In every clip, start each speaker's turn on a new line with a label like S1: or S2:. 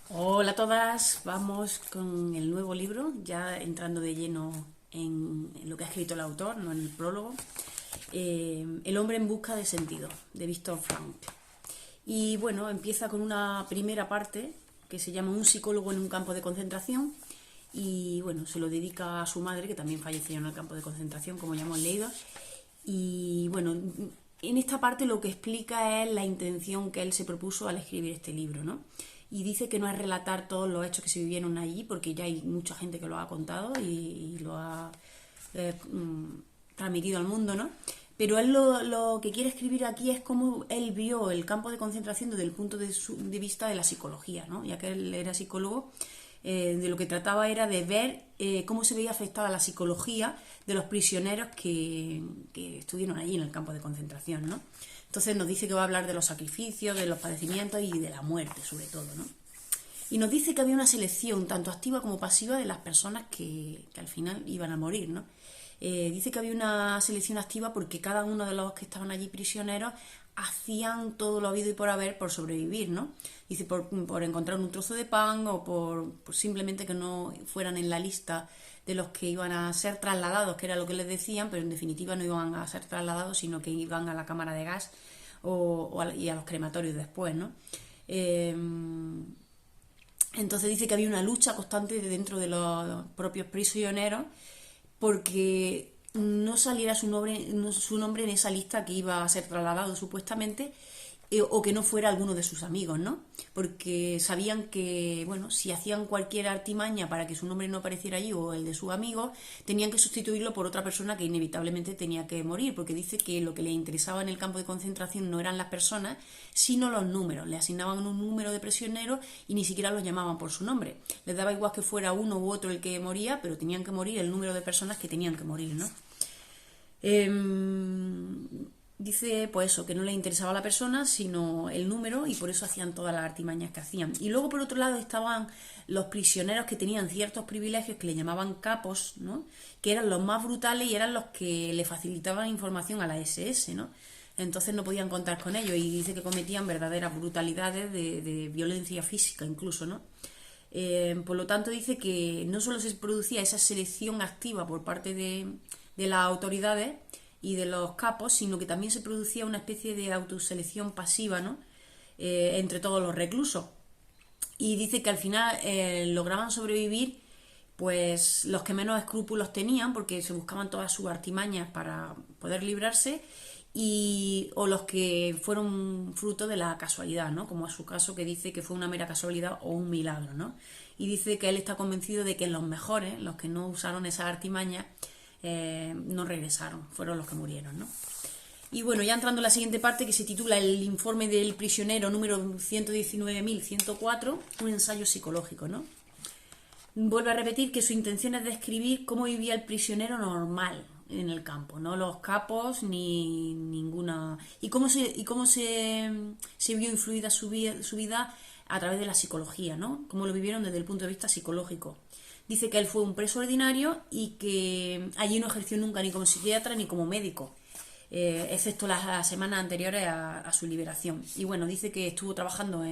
S1: Hola a todas, vamos con el nuevo libro, ya entrando de lleno en lo que ha escrito el autor, no en el prólogo. El hombre en busca de sentido, de Viktor Frankl. Y bueno, empieza con una primera parte que se llama Un psicólogo en un campo de concentración. Y bueno, se lo dedica a su madre, que también falleció en el campo de concentración, como ya hemos leído. Y bueno, en esta parte lo que explica es la intención que él se propuso al escribir este libro, ¿no? Y dice que no es relatar todos los hechos que se vivieron allí, porque ya hay mucha gente que lo ha contado y lo ha transmitido al mundo, ¿no? Pero él lo que quiere escribir aquí es cómo él vio el campo de concentración desde el punto de vista de la psicología, ¿no? Ya que él era psicólogo, de lo que trataba era de ver cómo se veía afectada la psicología de los prisioneros que estuvieron allí en el campo de concentración, ¿no? Entonces nos dice que va a hablar de los sacrificios, de los padecimientos y de la muerte, sobre todo, ¿no? Y nos dice que había una selección, tanto activa como pasiva, de las personas que al final iban a morir, ¿no? Dice que había una selección activa porque cada uno de los que estaban allí prisioneros hacían todo lo habido y por haber por sobrevivir, ¿no? Dice por encontrar un trozo de pan o por simplemente que no fueran en la lista de los que iban a ser trasladados, que era lo que les decían, pero en definitiva no iban a ser trasladados, sino que iban a la cámara de gas y a los crematorios después, ¿no? Eh, entonces dice que había una lucha constante dentro de los propios prisioneros porque no saliera su nombre en esa lista que iba a ser trasladado supuestamente, o que no fuera alguno de sus amigos, ¿no? Porque sabían que, bueno, si hacían cualquier artimaña para que su nombre no apareciera allí o el de sus amigos, tenían que sustituirlo por otra persona que inevitablemente tenía que morir, porque dice que lo que le interesaba en el campo de concentración no eran las personas, sino los números. Le asignaban un número de prisioneros y ni siquiera los llamaban por su nombre. Les daba igual que fuera uno u otro el que moría, pero tenían que morir el número de personas que tenían que morir, ¿no? Eh, Dice pues eso, que no le interesaba la persona, sino el número, y por eso hacían todas las artimañas que hacían. Y luego por otro lado estaban los prisioneros que tenían ciertos privilegios que le llamaban capos, ¿no? Que eran los más brutales y eran los que le facilitaban información a la SS, ¿no? Entonces no podían contar con ellos y dice que cometían verdaderas brutalidades de violencia física incluso, ¿no? Por lo tanto dice que no solo se producía esa selección activa por parte de las autoridades y de los capos, sino que también se producía una especie de autoselección pasiva, ¿no? Entre todos los reclusos. Y dice que al final lograban sobrevivir pues los que menos escrúpulos tenían, porque se buscaban todas sus artimañas para poder librarse, o los que fueron fruto de la casualidad, ¿no? Como es su caso, que dice que fue una mera casualidad o un milagro, ¿no? Y dice que él está convencido de que los mejores, los que no usaron esas artimañas, no regresaron, fueron los que murieron, ¿no? Y bueno, ya entrando en la siguiente parte, que se titula El informe del prisionero número 119.104, un ensayo psicológico, ¿no? Vuelve a repetir que su intención es describir cómo vivía el prisionero normal en el campo, no los capos ni ninguna. Y cómo se vio influida su vida a través de la psicología, ¿no? Cómo lo vivieron desde el punto de vista psicológico. Dice que él fue un preso ordinario y que allí no ejerció nunca ni como psiquiatra ni como médico, excepto las semanas anteriores a su liberación. Y bueno, dice que estuvo trabajando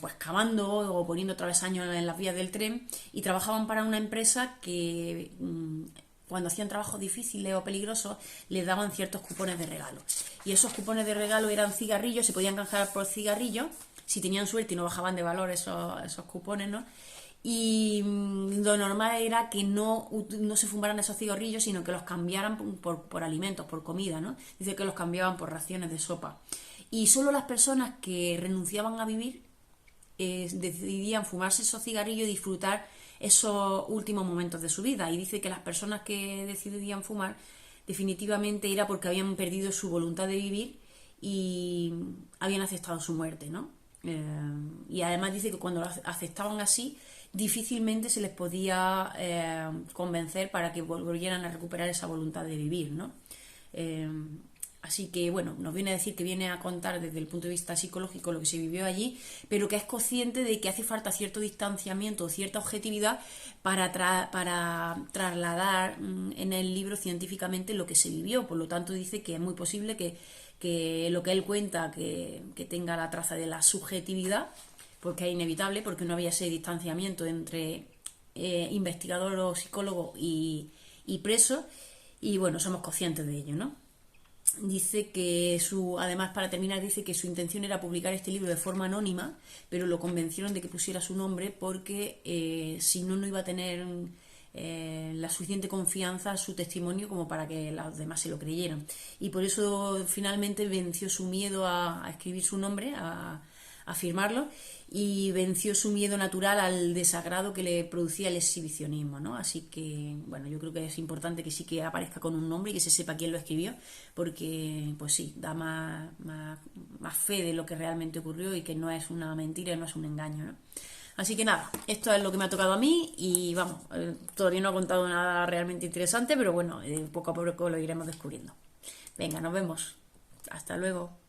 S1: pues cavando o poniendo travesaños en las vías del tren, y trabajaban para una empresa que cuando hacían trabajos difíciles o peligrosos les daban ciertos cupones de regalo. Y esos cupones de regalo eran cigarrillos, se podían canjear por cigarrillos, si tenían suerte y no bajaban de valor esos cupones, ¿no? Y lo normal era que no se fumaran esos cigarrillos, sino que los cambiaran por alimentos, por comida, ¿no? Dice que los cambiaban por raciones de sopa. Y solo las personas que renunciaban a vivir decidían fumarse esos cigarrillos y disfrutar esos últimos momentos de su vida. Y dice que las personas que decidían fumar definitivamente era porque habían perdido su voluntad de vivir y habían aceptado su muerte, ¿no? Y además dice que cuando lo aceptaban así, difícilmente se les podía convencer para que volvieran a recuperar esa voluntad de vivir, ¿no? Eh, Así que, bueno, nos viene a decir que viene a contar desde el punto de vista psicológico lo que se vivió allí, pero que es consciente de que hace falta cierto distanciamiento, cierta objetividad para trasladar en el libro científicamente lo que se vivió. Por lo tanto, dice que es muy posible que lo que él cuenta que tenga la traza de la subjetividad, porque es inevitable, porque no había ese distanciamiento entre investigador o psicólogo y preso, y bueno, somos conscientes de ello, ¿no? Dice que además, para terminar, dice que su intención era publicar este libro de forma anónima, pero lo convencieron de que pusiera su nombre porque si no, no iba a tener la suficiente confianza su testimonio como para que los demás se lo creyeran. Y por eso finalmente venció su miedo a escribir su nombre, a firmarlo, y venció su miedo natural al desagrado que le producía el exhibicionismo, ¿no? Así que, bueno, yo creo que es importante que sí que aparezca con un nombre y que se sepa quién lo escribió, porque, pues sí, da más fe de lo que realmente ocurrió y que no es una mentira, no es un engaño, ¿no? Así que nada, esto es lo que me ha tocado a mí y vamos, todavía no ha contado nada realmente interesante, pero bueno, poco a poco lo iremos descubriendo. Venga, nos vemos. Hasta luego.